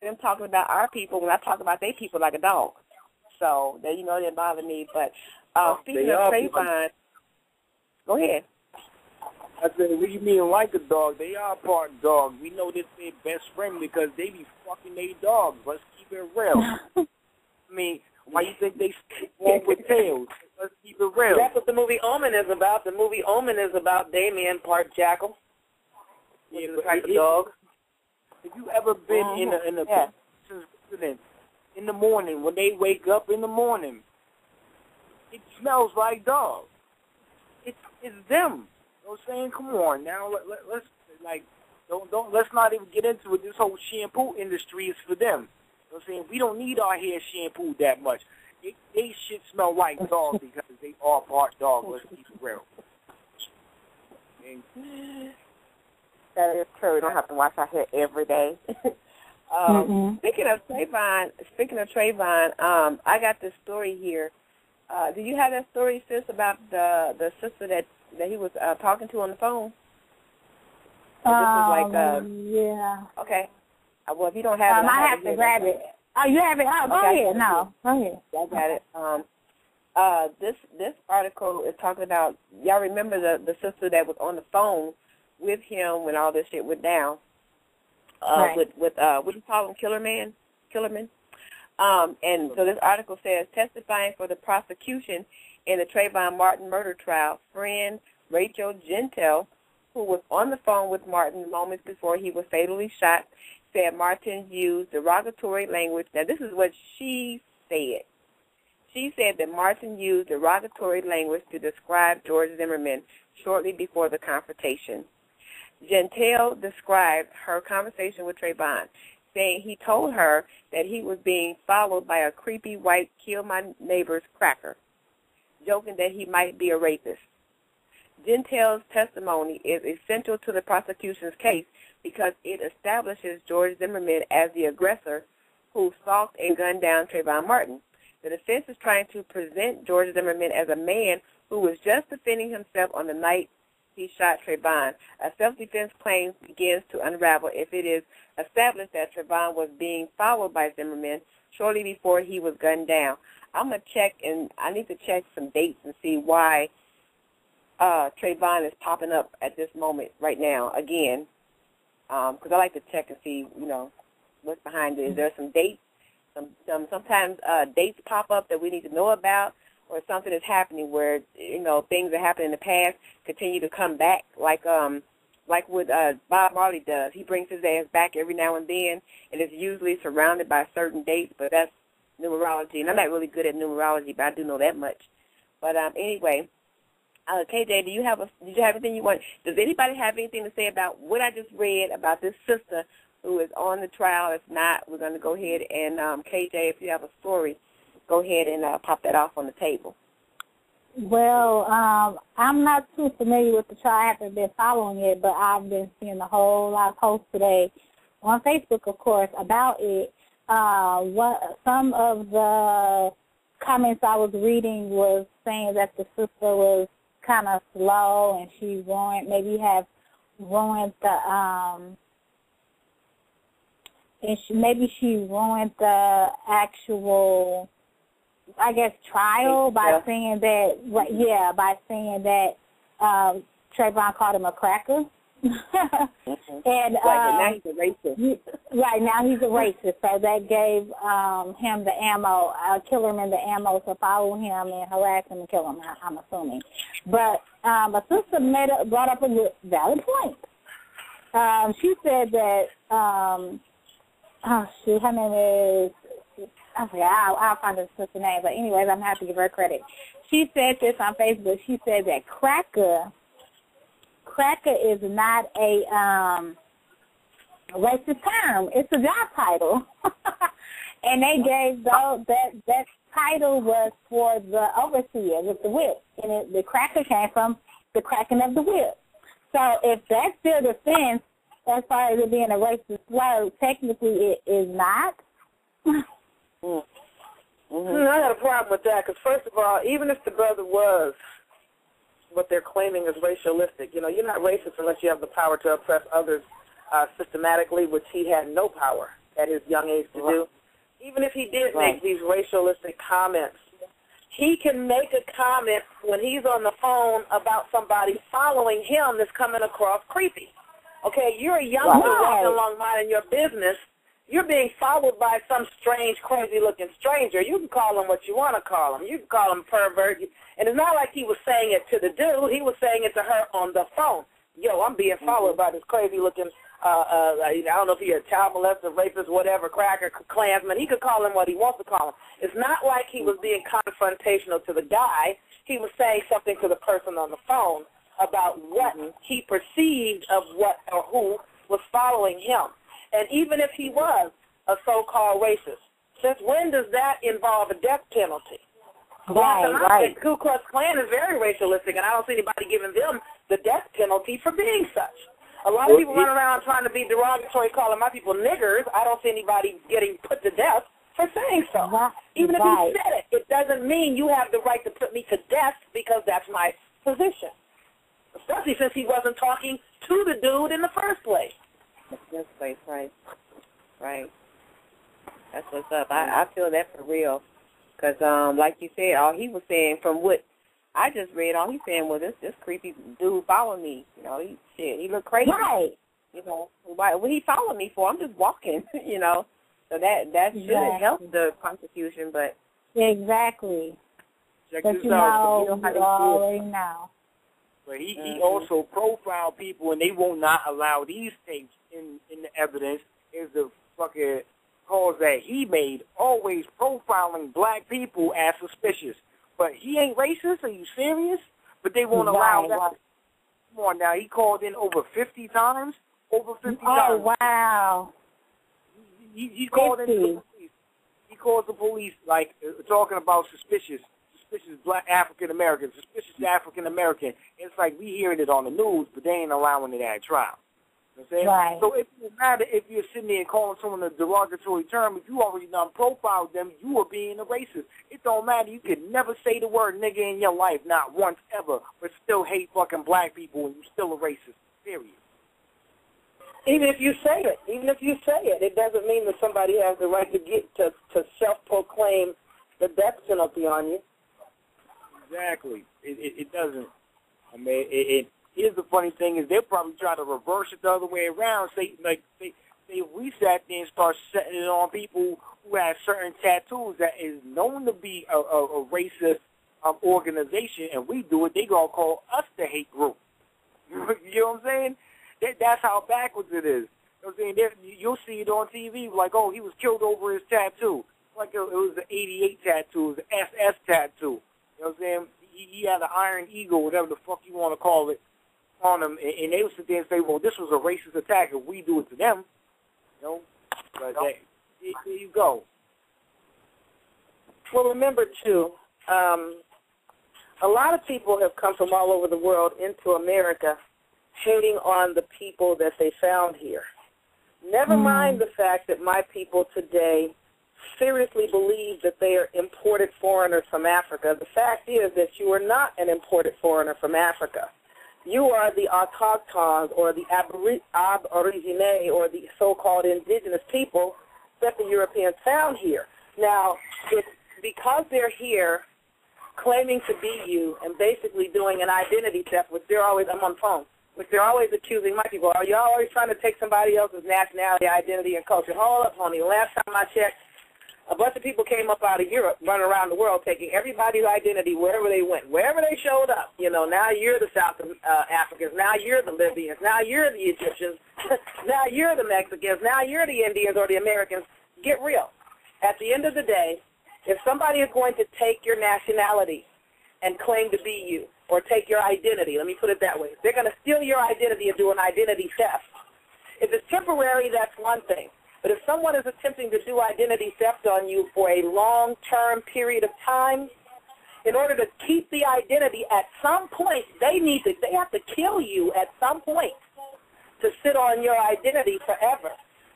them talking about our people when I talk about their people like a dog. So, that, you know, it didn't bother me. But speaking of Trayvon, go ahead. I said, what do you mean like a dog? They are part dog. We know this their best friend because they be fucking their dogs. Let's keep it real. I mean, why you think they walk with tails? Let's keep it real. That's what the movie Omen is about. The movie Omen is about Damien, part jackal. Yeah, the type of dog. Have you ever been in a incident in the morning when they wake up in the morning? It smells like dog. It's them. You know what I'm saying? Come on now. Let's let's not even get into it. This whole shampoo industry is for them. You know what I'm saying? We don't need our hair shampooed that much. They should smell like dogs because they are part dog. Let's keep it real. That is true. We don't have to wash our hair every day. Speaking of Trayvon, I got this story here. Do you have that story, sis, about the sister that he was talking to on the phone? Yeah. Okay. Well, if you don't have it, I have to grab it. Oh, you have it? Oh, go ahead. No, go ahead. I got it. This article is talking about, y'all remember the sister that was on the phone with him when all this shit went down? Right. With what do you call him, Killerman? And so this article says, testifying for the prosecution in the Trayvon Martin murder trial, friend Rachel Gentile, who was on the phone with Martin moments before he was fatally shot, said Martin used derogatory language. Now, this is what she said. She said that Martin used derogatory language to describe George Zimmerman shortly before the confrontation. Gentile described her conversation with Trayvon, saying he told her that he was being followed by a creepy white kill-my-neighbor's cracker, joking that he might be a rapist. Gentile's testimony is essential to the prosecution's case because it establishes George Zimmerman as the aggressor who stalked and gunned down Trayvon Martin. The defense is trying to present George Zimmerman as a man who was just defending himself on the night he shot Trayvon. A self-defense claim begins to unravel if it is established that Trayvon was being followed by Zimmerman shortly before he was gunned down. I'm going to check, and I need to check some dates and see why Trayvon is popping up at this moment right now again, because I like to check and see, you know, what's behind it. Is there some dates? Sometimes dates pop up that we need to know about, or something is happening where, you know, things that happened in the past continue to come back, like what Bob Marley does. He brings his ass back every now and then, and it's usually surrounded by certain dates, but that's numerology. And I'm not really good at numerology, but I do know that much. But anyway, KJ, did you have anything you want? Does anybody have anything to say about what I just read about this sister who is on the trial? If not, we're going to go ahead and, KJ, if you have a story, go ahead and pop that off on the table. Well, I'm not too familiar with the trial. I haven't been following it, but I've been seeing a whole lot of posts today on Facebook, of course, about it. Some of the comments I was reading was saying that the sister was kind of slow and she ruined the actual, I guess, trial by saying that, Trayvon called him a cracker. And now he's a racist. Right, now he's a racist. So that gave him the ammo, Killerman the ammo to follow him and harass him and kill him, I'm assuming. But my sister brought up a valid point. She said that, her name is, I forgot, I'll find the sister's name. But anyways, I'm going to have to give her credit. She said this on Facebook. She said that cracker is not a racist term. It's a job title. And they gave that title was for the overseer with the whip. And the cracker came from the cracking of the whip. So if that's still the sense, as far as it being a racist slur, technically it is not. I got a problem with that because, first of all, even if the brother was what they're claiming is racialistic, you know, you're not racist unless you have the power to oppress others systematically, which he had no power at his young age to do. Even if he did make these racialistic comments, he can make a comment when he's on the phone about somebody following him that's coming across creepy. Okay, you're a youngster walking along minding your business. You're being followed by some strange, crazy-looking stranger. You can call him what you want to call him. You can call him pervert. And it's not like he was saying it to the dude. He was saying it to her on the phone. Yo, I'm being followed by this crazy-looking, I don't know if he's a child molester, rapist, whatever, cracker, Klansman. He could call him what he wants to call him. It's not like he was being confrontational to the guy. He was saying something to the person on the phone about what he perceived of what or who was following him. And even if he was a so-called racist, since when does that involve a death penalty? Right. The Ku Klux Klan is very racialistic, and I don't see anybody giving them the death penalty for being such. A lot of people run around trying to be derogatory, calling my people niggers. I don't see anybody getting put to death for saying so. Even if he said it, it doesn't mean you have the right to put me to death because that's my position, especially since he wasn't talking to the dude in the first place. This place, right. That's what's up. I feel that for real. Because, like you said, all he was saying from what I just read, all he's saying was this creepy dude following me. You know, he looked crazy. Right. You know, what he followed me for? I'm just walking, you know. So that should help the prosecution, but. Exactly. Check but this you out. know, you already know. But he also profiled people, and they will not allow these tapes in the evidence. Is the fucking calls that he made, always profiling black people as suspicious. But he ain't racist. Are you serious? But they won't allow that. Come on now. He called in over 50 times. Over 50 times. Oh, wow. He called in the police. He calls the police, like, talking about suspicious black African-American, suspicious African-American. It's like we hearing it on the news, but they ain't allowing it at trial. You know what I'm saying? Right. So it doesn't matter if you're sitting there and calling someone a derogatory term. If you already done profiled them, you are being a racist. It don't matter. You could never say the word nigga in your life, not once ever, but still hate fucking black people and you're still a racist. Period. Even if you say it, it doesn't mean that somebody has the right to get to self-proclaim the death penalty on you. Exactly. It doesn't. I mean, here's the funny thing is they'll probably try to reverse it the other way around. Say if we sat there and start setting it on people who have certain tattoos that is known to be a racist organization, and we do it, they gonna call us the hate group. You know what I'm saying? That's how backwards it is. You know what I'm saying? You'll see it on TV like, oh, he was killed over his tattoo. Like it was the 88 tattoo, it was the SS tattoo. You know what I'm saying? He had an iron eagle, whatever the fuck you want to call it, on him, and they would sit there and say, well, this was a racist attack if we do it to them. You know? But there you go. Well, remember, too, a lot of people have come from all over the world into America hating on the people that they found here. Never mind the fact that my people today seriously believe that they are imported foreigners from Africa. The fact is that you are not an imported foreigner from Africa. You are the autochtons or the aborigine or the so-called indigenous people that the Europeans found here. Now, it's because they're here claiming to be you and basically doing an identity theft, which they're always, I'm on the phone, which they're always accusing my people. Are y'all always trying to take somebody else's nationality, identity, and culture? Hold up, honey. Last time I checked, a bunch of people came up out of Europe, running around the world, taking everybody's identity wherever they went, wherever they showed up. You know, now you're the South Africans, now you're the Libyans, now you're the Egyptians, now you're the Mexicans, now you're the Indians or the Americans. Get real. At the end of the day, if somebody is going to take your nationality and claim to be you, or take your identity, let me put it that way, they're going to steal your identity and do an identity theft. If it's temporary, that's one thing. But if someone is attempting to do identity theft on you for a long-term period of time, in order to keep the identity, at some point, they have to kill you at some point to sit on your identity forever.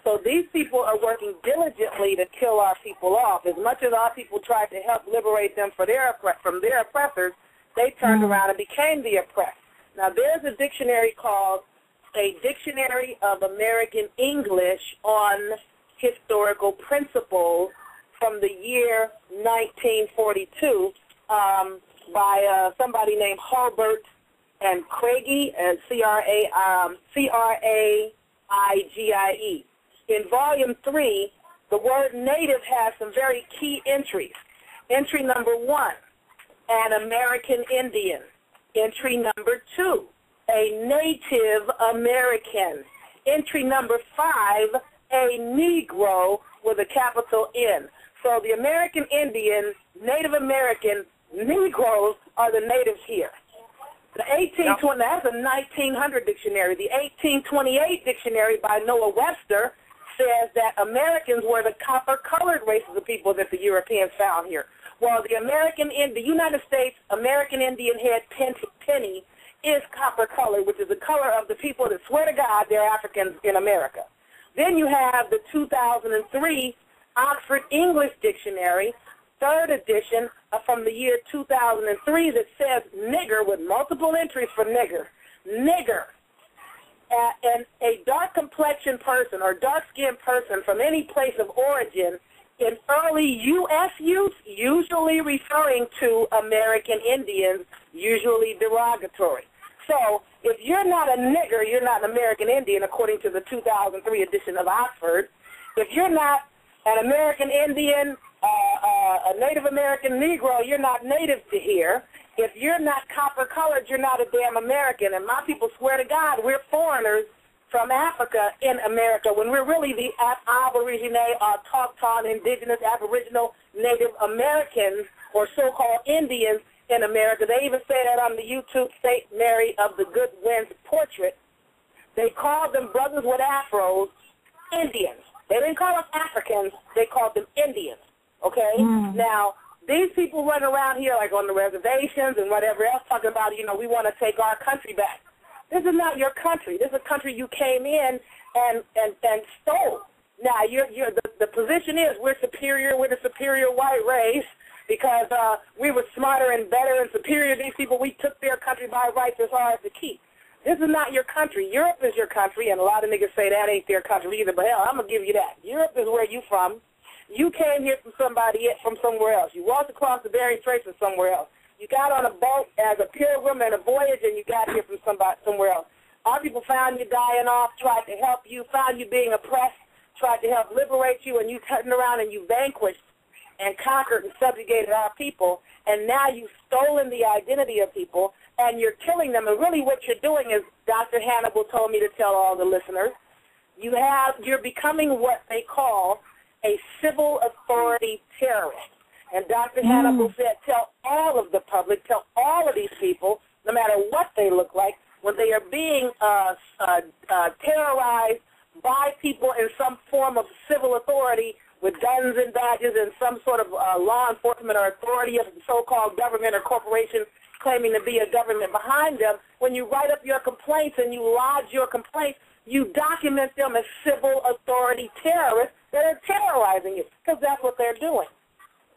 So these people are working diligently to kill our people off. As much as our people tried to help liberate them from their oppressors, they turned around and became the oppressed. Now, there's a dictionary called a Dictionary of American English on historical principles from the year 1942 by somebody named Hurlburt and Craigie, and C-R-A-I-G-I-E. In Volume 3, the word native has some very key entries. Entry number 1, an American Indian. Entry number 2, a Native American. Entry number 5, a Negro with a capital N. So the American Indian, Native American, Negroes are the natives here. The 1820, that's a 1900 dictionary. The 1828 dictionary by Noah Webster says that Americans were the copper-colored races of people that the Europeans found here. Well, the United States American Indian head penny is copper-colored, which is the color of the people that swear to God they're Africans in America. Then you have the 2003 Oxford English Dictionary, third edition from the year 2003 that says nigger with multiple entries for nigger. Nigger. And a dark-complexioned person or dark-skinned person from any place of origin in early U.S. use, usually referring to American Indians, usually derogatory. So if you're not a nigger, you're not an American Indian, according to the 2003 edition of Oxford. If you're not an American Indian, a Native American Negro, you're not native to here. If you're not copper-colored, you're not a damn American. And my people swear to God, we're foreigners from Africa in America when we're really the Aborigine, Autochthon, Indigenous, Aboriginal, Native Americans, or so-called Indians in America. They even say that on the YouTube St. Mary of the Good Winds portrait. They called them brothers with afros Indians. They didn't call us Africans. They called them Indians, okay? Now, these people run around here like on the reservations and whatever else talking about, we want to take our country back. This is not your country. This is a country you came in and stole. Now, the position is we're superior, we're the superior white race because we were smarter and better and superior to these people. We took their country by rights as hard as to keep. This is not your country. Europe is your country, and a lot of niggas say that ain't their country either, but hell, I'm going to give you that. Europe is where you from. You came here from somewhere else. You walked across the Bering Straits from somewhere else. You got on a boat as a pilgrim and a voyage, and you got here from somewhere else. Our people found you dying off, tried to help you, found you being oppressed, tried to help liberate you, and you turned around and you vanquished and conquered and subjugated our people, and now you've stolen the identity of people, and you're killing them. And really what you're doing is, Dr. Hannibal told me to tell all the listeners, you're becoming what they call a civil authority terrorist. And Dr. Hannibal said, tell all of the public, tell all of these people, no matter what they look like, when they are being terrorized by people in some form of civil authority with guns and badges and some sort of law enforcement or authority of so-called government or corporation claiming to be a government behind them, when you write up your complaints and you lodge your complaints, you document them as civil authority terrorists that are terrorizing you, because that's what they're doing.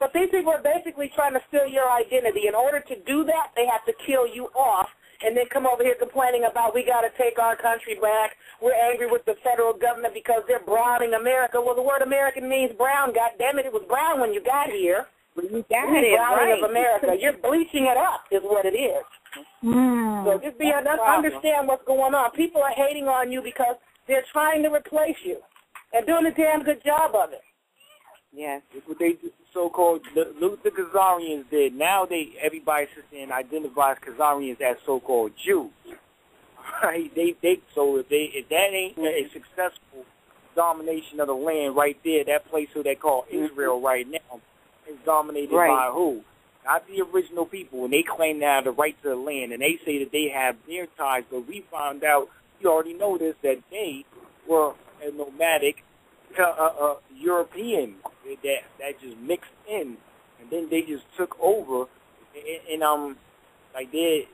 But these people are basically trying to steal your identity. In order to do that, they have to kill you off and then come over here complaining about we got to take our country back. We're angry with the federal government because they're browning America. Well, the word American means brown. God damn it, it was brown when you got here. You got it, browning right. Of America. You're bleaching it up is what it is. So just understand what's going on. People are hating on you because they're trying to replace you and doing a damn good job of it. Yes. It's what they so-called Luther Khazarians did. Now everybody sits there and identifies Khazarians as so-called Jews. Right? So if that ain't a successful domination of the land right there, that place who they call Israel right now is dominated by who? Not the original people, and they claim now the right to the land, and they say that they have their ties, but we found out, you already know this, that they were a nomadic European that just mixed in, and then they just took over, and like their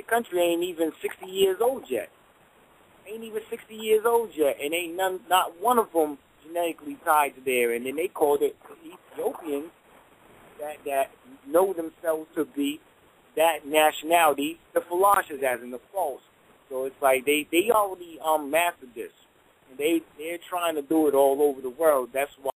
country ain't even 60 years old yet. Ain't even 60 years old yet, and ain't not one of them genetically tied to there, and then they called it Ethiopians that know themselves to be that nationality, the Falashas as in the false. So it's like they already mastered this. They're trying to do it all over the world. That's why